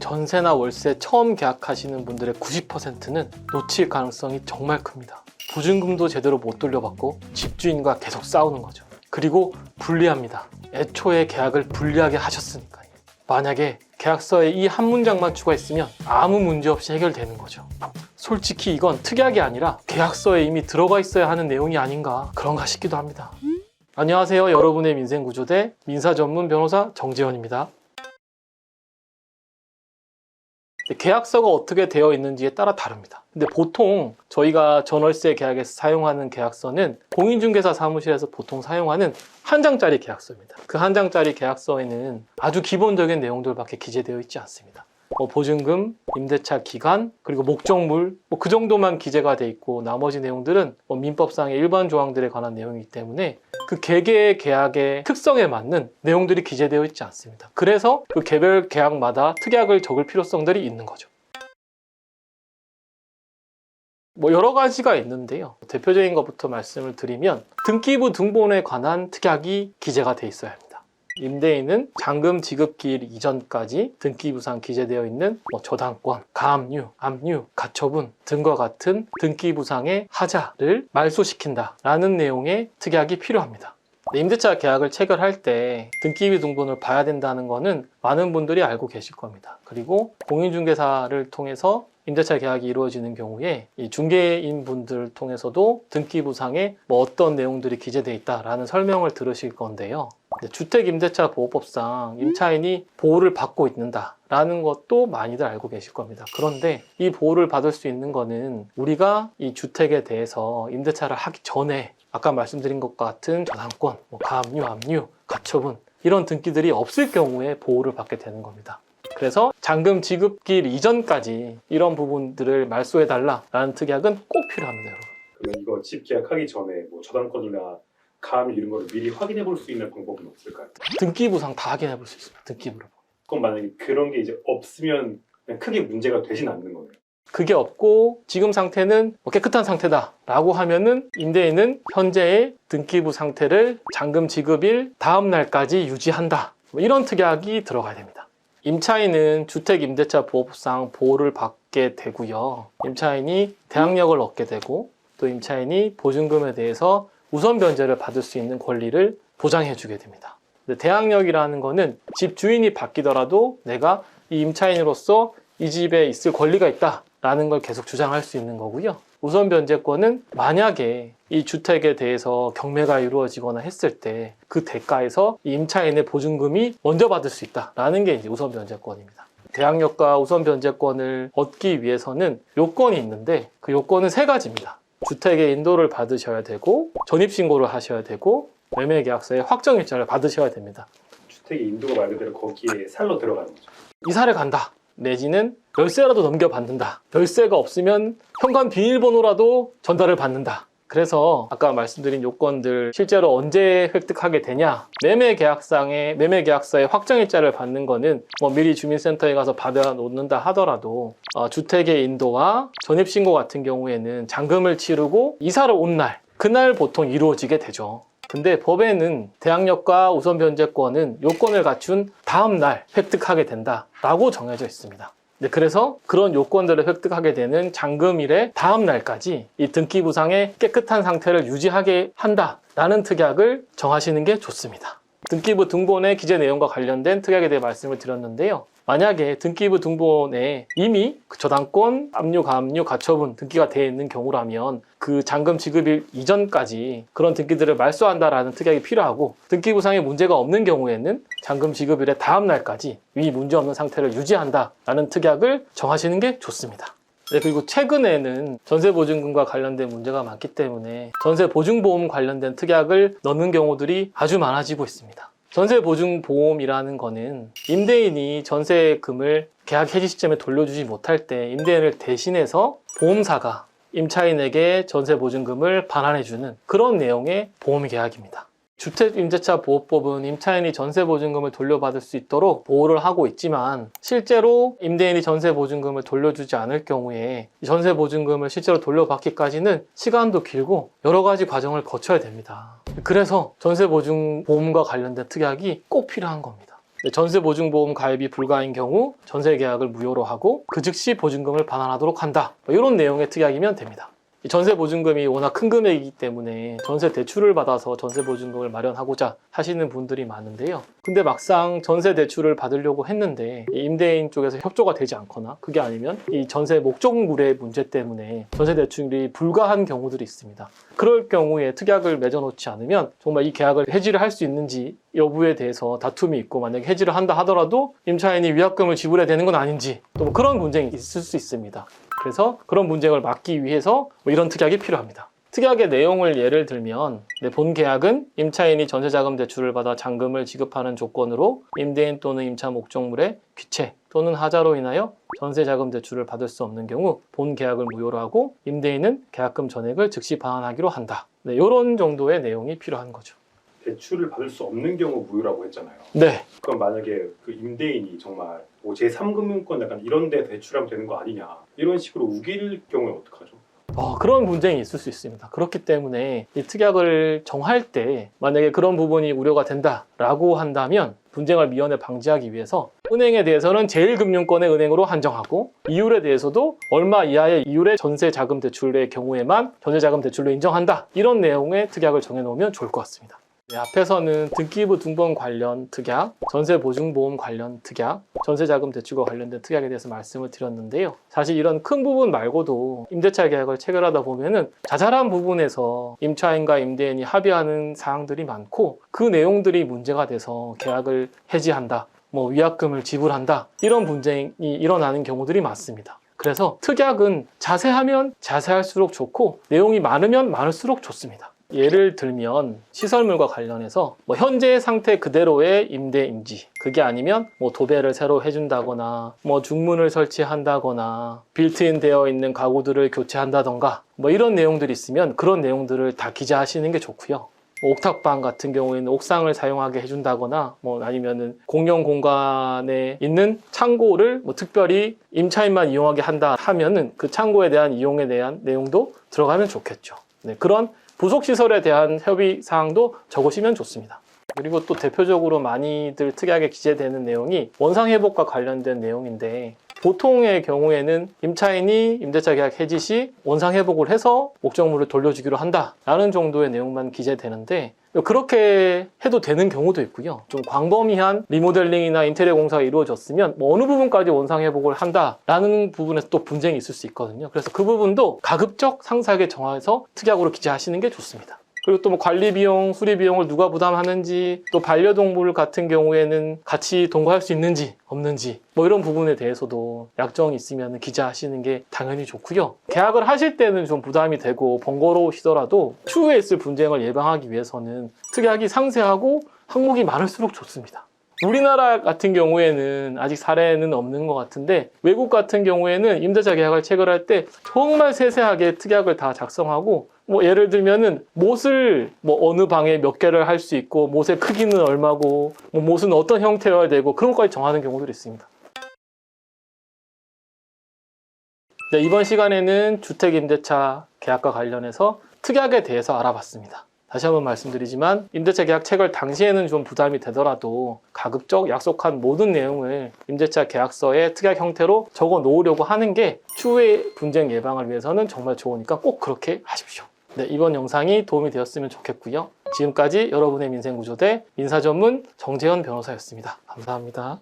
전세나 월세 처음 계약하시는 분들의 90%는 놓칠 가능성이 정말 큽니다. 보증금도 제대로 못 돌려받고 집주인과 계속 싸우는 거죠. 그리고 불리합니다. 애초에 계약을 불리하게 하셨으니까요. 만약에 계약서에 이 한 문장만 추가했으면 아무 문제 없이 해결되는 거죠. 솔직히 이건 특약이 아니라 계약서에 이미 들어가 있어야 하는 내용이 아닌가 그런가 싶기도 합니다. 안녕하세요. 여러분의 민생구조대 민사전문 변호사 정재현입니다. 계약서가 어떻게 되어 있는지에 따라 다릅니다. 근데 보통 저희가 전월세 계약에서 사용하는 계약서는 공인중개사 사무실에서 보통 사용하는 한 장짜리 계약서입니다. 그 한 장짜리 계약서에는 아주 기본적인 내용들밖에 기재되어 있지 않습니다. 보증금, 임대차 기간, 그리고 목적물 그 정도만 기재가 돼 있고 나머지 내용들은 민법상의 일반 조항들에 관한 내용이기 때문에 그 개개의 계약의 특성에 맞는 내용들이 기재되어 있지 않습니다. 그래서 그 개별 계약마다 특약을 적을 필요성들이 있는 거죠. 여러 가지가 있는데요. 대표적인 것부터 말씀을 드리면 등기부 등본에 관한 특약이 기재가 돼 있어야 합니다. 임대인은 잔금 지급기일 이전까지 등기부상 기재되어 있는 저당권, 가압류, 압류, 가처분 등과 같은 등기부상의 하자를 말소시킨다라는 내용의 특약이 필요합니다. 임대차 계약을 체결할 때 등기부 등본을 봐야 된다는 것은 많은 분들이 알고 계실 겁니다. 그리고 공인중개사를 통해서 임대차 계약이 이루어지는 경우에 이 중개인 분들 통해서도 등기부상에 어떤 내용들이 기재되어 있다라는 설명을 들으실 건데요. 주택임대차보호법상 임차인이 보호를 받고 있는다라는 것도 많이들 알고 계실 겁니다. 그런데 이 보호를 받을 수 있는 거는 우리가 이 주택에 대해서 임대차를 하기 전에 아까 말씀드린 것 같은 저당권, 가압류, 압류, 가처분 이런 등기들이 없을 경우에 보호를 받게 되는 겁니다. 그래서 잔금 지급기일 이전까지 이런 부분들을 말소해달라라는 특약은 꼭 필요합니다, 여러분. 그러면 이거 집 계약하기 전에 저당권이나 가압류 이런 거를 미리 확인해 볼 수 있는 방법은 없을까요? 등기부상 다 확인해 볼 수 있습니다. 등기부로. 그럼 만약에 그런 게 이제 없으면 그냥 크게 문제가 되진 않는 거예요? 그게 없고 지금 상태는 깨끗한 상태다 라고 하면은 임대인은 현재의 등기부 상태를 잔금 지급일 다음 날까지 유지한다, 이런 특약이 들어가야 됩니다. 임차인은 주택임대차보호법상 보호를 받게 되고요. 임차인이 대항력을 얻게 되고 또 임차인이 보증금에 대해서 우선 변제를 받을 수 있는 권리를 보장해 주게 됩니다. 대항력이라는 거는 집 주인이 바뀌더라도 내가 이 임차인으로서 이 집에 있을 권리가 있다라는 걸 계속 주장할 수 있는 거고요. 우선 변제권은 만약에 이 주택에 대해서 경매가 이루어지거나 했을 때 그 대가에서 이 임차인의 보증금이 먼저 받을 수 있다라는 게 이제 우선 변제권입니다. 대항력과 우선 변제권을 얻기 위해서는 요건이 있는데 그 요건은 3가지입니다. 주택의 인도를 받으셔야 되고 전입신고를 하셔야 되고 매매계약서의 확정일자를 받으셔야 됩니다. 주택의 인도가 말 그대로 거기에 살러 들어가는 거죠. 이사를 간다 내지는 열쇠라도 넘겨받는다, 열쇠가 없으면 현관 비밀번호라도 전달을 받는다. 그래서 아까 말씀드린 요건들 실제로 언제 획득하게 되냐, 매매계약서의 확정일자를 받는 거는 미리 주민센터에 가서 받아 놓는다 하더라도 주택의 인도와 전입신고 같은 경우에는 잔금을 치르고 이사를 온 날, 그날 보통 이루어지게 되죠. 근데 법에는 대항력과 우선 변제권은 요건을 갖춘 다음 날 획득하게 된다라고 정해져 있습니다. 그래서 그런 요건들을 획득하게 되는 잔금일의 다음 날까지 이 등기부상의 깨끗한 상태를 유지하게 한다라는 특약을 정하시는 게 좋습니다. 등기부 등본의 기재 내용과 관련된 특약에 대해 말씀을 드렸는데요. 만약에 등기부 등본에 이미 저당권, 압류, 가압류, 가처분 등기가 되어 있는 경우라면 그 잔금 지급일 이전까지 그런 등기들을 말소한다라는 특약이 필요하고, 등기부상에 문제가 없는 경우에는 잔금 지급일의 다음 날까지 위 문제없는 상태를 유지한다라는 특약을 정하시는 게 좋습니다. 그리고 최근에는 전세보증금과 관련된 문제가 많기 때문에 전세보증보험 관련된 특약을 넣는 경우들이 아주 많아지고 있습니다. 전세보증보험이라는 거는 임대인이 전세금을 계약 해지 시점에 돌려주지 못할 때 임대인을 대신해서 보험사가 임차인에게 전세보증금을 반환해주는 그런 내용의 보험계약입니다. 주택임대차보호법은 임차인이 전세보증금을 돌려받을 수 있도록 보호를 하고 있지만, 실제로 임대인이 전세보증금을 돌려주지 않을 경우에 전세보증금을 실제로 돌려받기까지는 시간도 길고 여러 가지 과정을 거쳐야 됩니다. 그래서 전세보증보험과 관련된 특약이 꼭 필요한 겁니다. 전세보증보험 가입이 불가인 경우 전세계약을 무효로 하고 그 즉시 보증금을 반환하도록 한다. 이런 내용의 특약이면 됩니다. 이 전세보증금이 워낙 큰 금액이기 때문에 전세 대출을 받아서 전세보증금을 마련하고자 하시는 분들이 많은데요. 근데 막상 전세 대출을 받으려고 했는데 이 임대인 쪽에서 협조가 되지 않거나 그게 아니면 이 전세 목적물의 문제 때문에 전세 대출이 불가한 경우들이 있습니다. 그럴 경우에 특약을 맺어놓지 않으면 정말 이 계약을 해지를 할 수 있는지 여부에 대해서 다툼이 있고 만약에 해지를 한다 하더라도 임차인이 위약금을 지불해야 되는 건 아닌지 또 뭐 그런 분쟁이 있을 수 있습니다. 그래서 그런 분쟁을 막기 위해서 이런 특약이 필요합니다. 특약의 내용을 예를 들면 본 계약은 임차인이 전세자금 대출을 받아 잔금을 지급하는 조건으로 임대인 또는 임차 목적물의 귀체 또는 하자로 인하여 전세자금 대출을 받을 수 없는 경우 본 계약을 무효로 하고 임대인은 계약금 전액을 즉시 반환하기로 한다. 이런 정도의 내용이 필요한 거죠. 대출을 받을 수 없는 경우 무효라고 했잖아요. 네. 그럼 만약에 그 임대인이 정말 뭐 제3금융권 약간 이런 데 대출하면 되는 거 아니냐 이런 식으로 우길 경우에 어떡하죠? 그런 분쟁이 있을 수 있습니다. 그렇기 때문에 이 특약을 정할 때 만약에 그런 부분이 우려가 된다라고 한다면 분쟁을 미연에 방지하기 위해서 은행에 대해서는 제1금융권의 은행으로 한정하고 이율에 대해서도 얼마 이하의 이율의 전세자금 대출의 경우에만 전세자금 대출로 인정한다. 이런 내용의 특약을 정해놓으면 좋을 것 같습니다. 앞에서는 등기부 등본 관련 특약, 전세보증보험 관련 특약, 전세자금 대출과 관련된 특약에 대해서 말씀을 드렸는데요. 사실 이런 큰 부분 말고도 임대차 계약을 체결하다 보면은 자잘한 부분에서 임차인과 임대인이 합의하는 사항들이 많고 그 내용들이 문제가 돼서 계약을 해지한다, 위약금을 지불한다 이런 분쟁이 일어나는 경우들이 많습니다. 그래서 특약은 자세하면 자세할수록 좋고 내용이 많으면 많을수록 좋습니다. 예를 들면 시설물과 관련해서 현재 상태 그대로의 임대인지 그게 아니면 도배를 새로 해준다거나 중문을 설치한다거나 빌트인 되어 있는 가구들을 교체한다던가 이런 내용들이 있으면 그런 내용들을 다 기재하시는 게 좋고요. 옥탑방 같은 경우에는 옥상을 사용하게 해준다거나 아니면은 공용 공간에 있는 창고를 특별히 임차인만 이용하게 한다 하면은 그 창고에 대한 이용에 대한 내용도 들어가면 좋겠죠. 그런 부속시설에 대한 협의 사항도 적으시면 좋습니다. 그리고 또 대표적으로 많이들 특약에 기재되는 내용이 원상회복과 관련된 내용인데 보통의 경우에는 임차인이 임대차 계약 해지 시 원상회복을 해서 목적물을 돌려주기로 한다라는 정도의 내용만 기재되는데 그렇게 해도 되는 경우도 있고요. 좀 광범위한 리모델링이나 인테리어 공사가 이루어졌으면 어느 부분까지 원상회복을 한다라는 부분에서 또 분쟁이 있을 수 있거든요. 그래서 그 부분도 가급적 상세하게 정해서 특약으로 기재하시는 게 좋습니다. 그리고 또 관리 비용, 수리 비용을 누가 부담하는지, 또 반려동물 같은 경우에는 같이 동거할 수 있는지 없는지 이런 부분에 대해서도 약정이 있으면 기재하시는 게 당연히 좋고요. 계약을 하실 때는 좀 부담이 되고 번거로우시더라도 추후에 있을 분쟁을 예방하기 위해서는 특약이 상세하고 항목이 많을수록 좋습니다. 우리나라 같은 경우에는 아직 사례는 없는 것 같은데 외국 같은 경우에는 임대차 계약을 체결할 때 정말 세세하게 특약을 다 작성하고 예를 들면은 못을 어느 방에 몇 개를 할 수 있고 못의 크기는 얼마고 못은 어떤 형태여야 되고 그런 것까지 정하는 경우들이 있습니다. 네, 이번 시간에는 주택임대차 계약과 관련해서 특약에 대해서 알아봤습니다. 다시 한번 말씀드리지만 임대차 계약 체결 당시에는 좀 부담이 되더라도 가급적 약속한 모든 내용을 임대차 계약서의 특약 형태로 적어 놓으려고 하는 게 추후의 분쟁 예방을 위해서는 정말 좋으니까 꼭 그렇게 하십시오. 네, 이번 영상이 도움이 되었으면 좋겠고요. 지금까지 여러분의 민생구조대 민사전문 정재현 변호사였습니다. 감사합니다.